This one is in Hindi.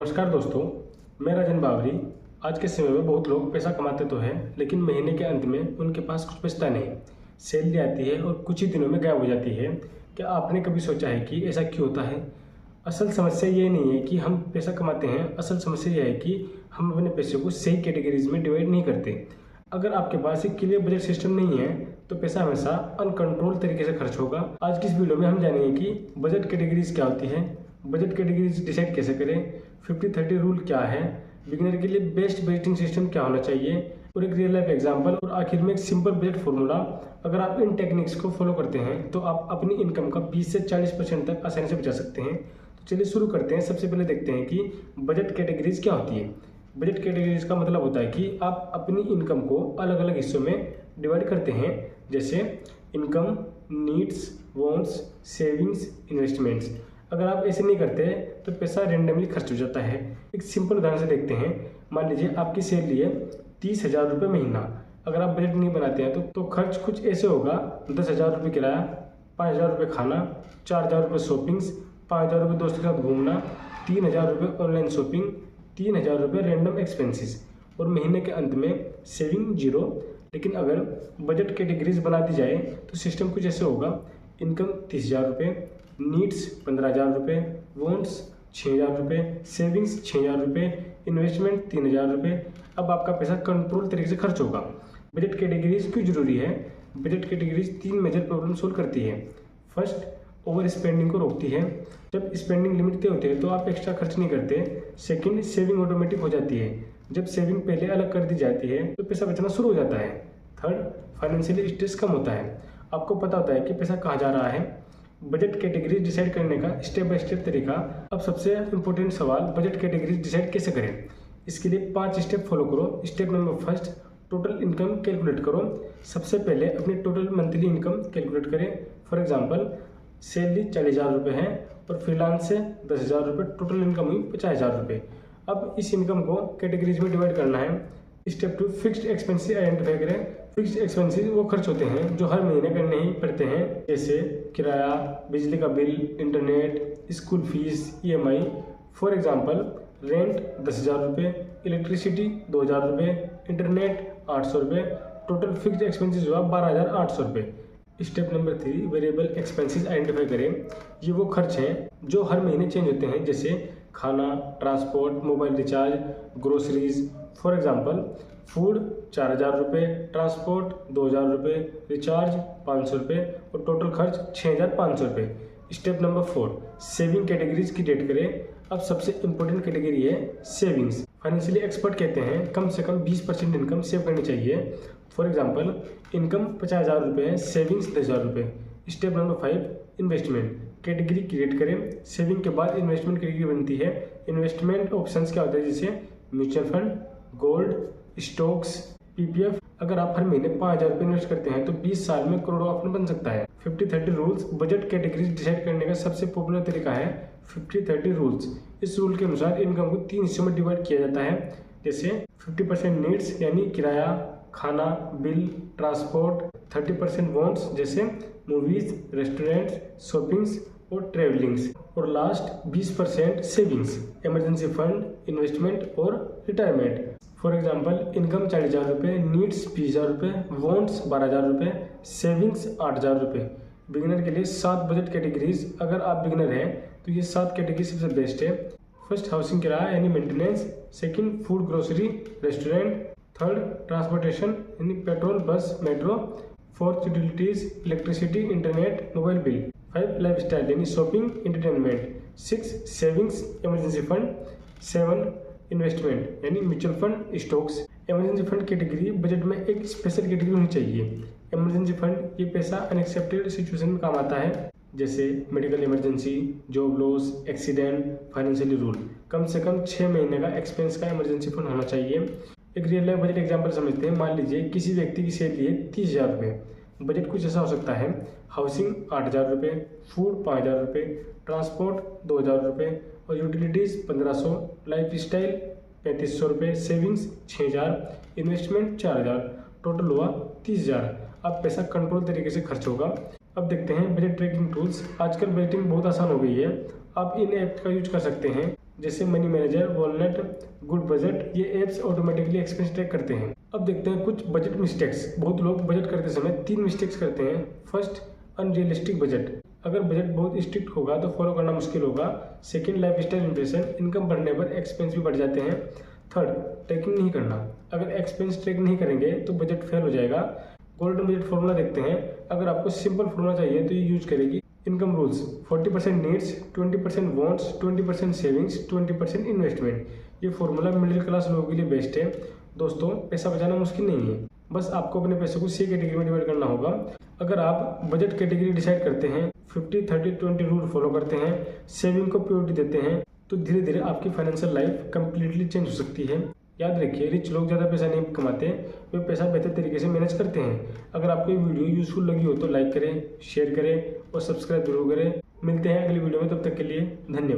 नमस्कार दोस्तों, मैं राजन बावरी। आज के समय में बहुत लोग पैसा कमाते तो हैं, लेकिन महीने के अंत में उनके पास कुछ बचता नहीं। सैलरी आती है और कुछ ही दिनों में गायब हो जाती है। क्या आपने कभी सोचा है कि ऐसा क्यों होता है? असल समस्या ये नहीं है कि हम पैसा कमाते हैं, असल समस्या यह है कि हम अपने पैसे को सही कैटेगरीज में डिवाइड नहीं करते। अगर आपके पास एक क्लियर बजट सिस्टम नहीं है तो पैसा हमेशा अनकंट्रोल तरीके से खर्च होगा। आज की इस वीडियो में हम जानेंगे कि बजट कैटेगरीज क्या होती है, बजट कैटेगरीज डिसाइड कैसे करें, 50-30 रूल क्या है, बिगिनर के लिए बेस्ट बजटिंग सिस्टम क्या होना चाहिए और एक रियल लाइफ एग्जांपल और आखिर में एक सिंपल बजट फॉर्मूला। अगर आप इन टेक्निक्स को फॉलो करते हैं तो आप अपनी इनकम का 20 से 40% तक आसानी से बचा सकते हैं। तो चलिए शुरू करते हैं। सबसे पहले देखते हैं कि बजट कैटेगरीज क्या होती है। बजट कैटेगरीज का मतलब होता है कि आप अपनी इनकम को अलग अलग हिस्सों में डिवाइड करते हैं, जैसे income, needs, wants, savings, investments. अगर आप ऐसे नहीं करते तो पैसा रेंडमली खर्च हो जाता है। एक सिंपल उदाहरण से देखते हैं। मान लीजिए आपकी सैलरी है 30,000 रुपये महीना। अगर आप बजट नहीं बनाते हैं तो खर्च कुछ ऐसे होगा: 10,000 रुपये किराया, 5,000 रुपये खाना, 4,000 रुपये शॉपिंग्स, 5,000 रुपये दोस्तों के साथ घूमना, 3,000 रुपये ऑनलाइन शॉपिंग, 3,000 रुपये रैंडम एक्सपेंसेस और महीने के अंत में सेविंग जीरो। लेकिन अगर बजट कैटेगरीज बना दी जाए तो सिस्टम कुछ ऐसे होगा: इनकम 30,000 रुपये, नीड्स 15,000 रुपये, वॉन्ट्स 6,000 रुपये, सेविंग्स 6,000 रुपये, इन्वेस्टमेंट 3,000 रुपये। अब आपका पैसा कंट्रोल तरीके से खर्च होगा। बजट कैटेगरीज क्यों जरूरी है? Budget categories 3 major problem solve करती है। फर्स्ट, ओवर स्पेंडिंग को रोकती है। जब स्पेंडिंग लिमिट तय होती है तो आप एक्स्ट्रा खर्च नहीं करते। सेकंड, सेविंग ऑटोमेटिक हो जाती है। जब सेविंग पहले अलग कर दी जाती है तो पैसा बचना शुरू हो जाता है। थर्ड, फाइनेंशियली स्ट्रेस कम होता है। आपको पता होता है कि पैसा कहाँ जा रहा है। बजट कैटेगरीज डिसाइड करने का स्टेप बाय स्टेप तरीका। अब सबसे इम्पोर्टेंट सवाल, बजट कैटेगरीज डिसाइड कैसे करें? इसके लिए 5 स्टेप फॉलो करो। Step number first, total income calculate करो। सबसे पहले अपनी टोटल मंथली इनकम कैलकुलेट करें। फॉर एग्जांपल, सैलरी 40,000 रुपये है और फ्रीलांस से 10,000 रुपये, टोटल इनकम हुई 50,000 रुपये। अब इस इनकम को कैटेगरीज में डिवाइड करना है। स्टेप 2, फिक्स्ड एक्सपेंसेस आइडेंटिफाई करें। फिक्स्ड एक्सपेंसेस वो खर्च होते हैं जो हर महीने करने ही पड़ते हैं, जैसे किराया, बिजली का bill, internet, school fees, EMI। For example, rent 10,000 रुपये, इलेक्ट्रिसिटी 2,000 रुपये, इंटरनेट 800 रुपये। टोटल फिक्स्ड एक्सपेंसेस हुआ 12,800 रुपये। Step number 3, variable expenses identify करें। ये वो खर्च हैं जो हर महीने चेंज होते हैं, जैसे खाना, transport, mobile recharge, groceries. For example, food 4,000 रुपये, ट्रांसपोर्ट 2,000 रुपये, रिचार्ज 500 रुपये और टोटल खर्च 6,500 रुपये। Step number 4, saving categories create करें। अब सबसे इंपॉर्टेंट कैटेगरी है सेविंग्स। फाइनेंशियली एक्सपर्ट कहते हैं कम से कम 20% इनकम सेव करनी चाहिए। फॉर एग्जांपल, इनकम 50,000 रुपये है, सेविंग्स 10,000 रुपये। Step number 5, investment category create करें। सेविंग के बाद इन्वेस्टमेंट कैटेगरी बनती है। इन्वेस्टमेंट ऑप्शंस क्या होते हैं, जैसे mutual fund, gold, stocks, PPF। अगर आप हर महीने 5,000 रुपये इन्वेस्ट करते हैं तो 20 साल में करोड़ों आपने बन सकता है। 50-30 रूल्स बजट कैटेगरीज डिसाइड करने का सबसे पॉपुलर तरीका है 50-30 रूल्स। इस रूल के अनुसार इनकम को 3 हिस्सों में डिवाइड किया जाता है, जैसे 50% नीड्स यानी किराया, खाना, बिल, ट्रांसपोर्ट। 30% वांट्स जैसे मूवीज, रेस्टोरेंट्स, शॉपिंग्स और ट्रेवलिंग्स। और last 20% savings, emergency fund, investment और रिटायरमेंट। फॉर एग्जाम्पल, इनकम 40,000 रुपये, नीड्स 20,000 रुपये, वांट्स 12,000 रुपये, सेविंग्स 8,000 रुपये। बिगिनर के लिए 7 बजट कैटेगरीज। अगर आप बिगिनर हैं तो ये 7 कैटेगरी सबसे बेस्ट है। फर्स्ट, हाउसिंग किराया यानी maintenance. Second, food grocery, restaurant. Third, transportation यानी petrol, bus, metro. Fourth, utilities, electricity, internet, mobile bill. 5, lifestyle यानी shopping, entertainment. 6, savings, emergency fund. 7, investment यानी mutual fund, stocks. Emergency fund category budget में एक स्पेशल कैटेगरी होनी चाहिए। इमरजेंसी फंड ये पैसा अनएक्सपेक्टेड सिचुएशन में काम आता है, जैसे medical emergency, job loss, accident, financial rule. कम से कम 6 महीने का एक्सपेंस का इमरजेंसी फंड होना चाहिए। एक रियल लाइफ बजट एग्जाम्पल समझते हैं। मान लीजिए किसी व्यक्ति की सैलरी है 30,000 रुपये। बजट कुछ ऐसा हो सकता है: हाउसिंग 8,000 रुपये, फूड 5,000 रुपये, ट्रांसपोर्ट 2,000 रुपये और यूटिलिटीज़ 1,500, लाइफ स्टाइल 3,500 रुपये, सेविंग्स 6,000, इन्वेस्टमेंट 4,000। टोटल हुआ 30,000। अब पैसा कंट्रोल तरीके से खर्च होगा। अब देखते हैं बजट ट्रैकिंग टूल्स। आजकल बजटिंग बहुत आसान हो गई है। आप इन ऐप का यूज कर सकते हैं। जैसे money manager, walnut, good budget, ये ऐप्स ऑटोमेटिकली एक्सपेंस ट्रैक करते हैं। अब देखते हैं कुछ बजट मिस्टेक्स। बहुत लोग बजट करते समय 3 मिस्टेक्स करते हैं। First, unrealistic budget. अगर बजट बहुत स्ट्रिक्ट होगा तो फॉलो करना मुश्किल होगा। सेकंड, लाइफस्टाइल इन्फ्लेशन, इनकम बढ़ने पर एक्सपेंस भी बढ़ जाते हैं। थर्ड, ट्रैकिंग नहीं करना। अगर एक्सपेंस ट्रैक नहीं करेंगे तो बजट फेल हो जाएगा। गोल्डन बजट फॉर्मूला देखते हैं। अगर आपको सिंपल फॉर्मूला चाहिए तो ये यूज करेगी। Income rules, 40% needs, 20% wants, 20% savings, 20% investment. ये फॉर्मूला मिडिल क्लास लोगों के लिए बेस्ट है। दोस्तों, पैसा बचाना मुश्किल नहीं है, बस आपको अपने पैसे को 6 कैटेगरी में डिवाइड करना होगा। अगर आप बजट कैटेगरी डिसाइड करते हैं, 50-30-20 रूल फॉलो करते हैं, सेविंग को प्रायोरिटी देते हैं, तो धीरे धीरे आपकी फाइनेंशियल लाइफ कंप्लीटली चेंज हो सकती है। याद रखिए, रिच लोग ज़्यादा पैसा नहीं कमाते, वे पैसा बेहतर तरीके से मैनेज करते हैं। अगर आपको ये वीडियो यूजफुल लगी हो तो लाइक करें, शेयर करें और सब्सक्राइब जरूर करें। मिलते हैं अगली वीडियो में, तब तक के लिए धन्यवाद।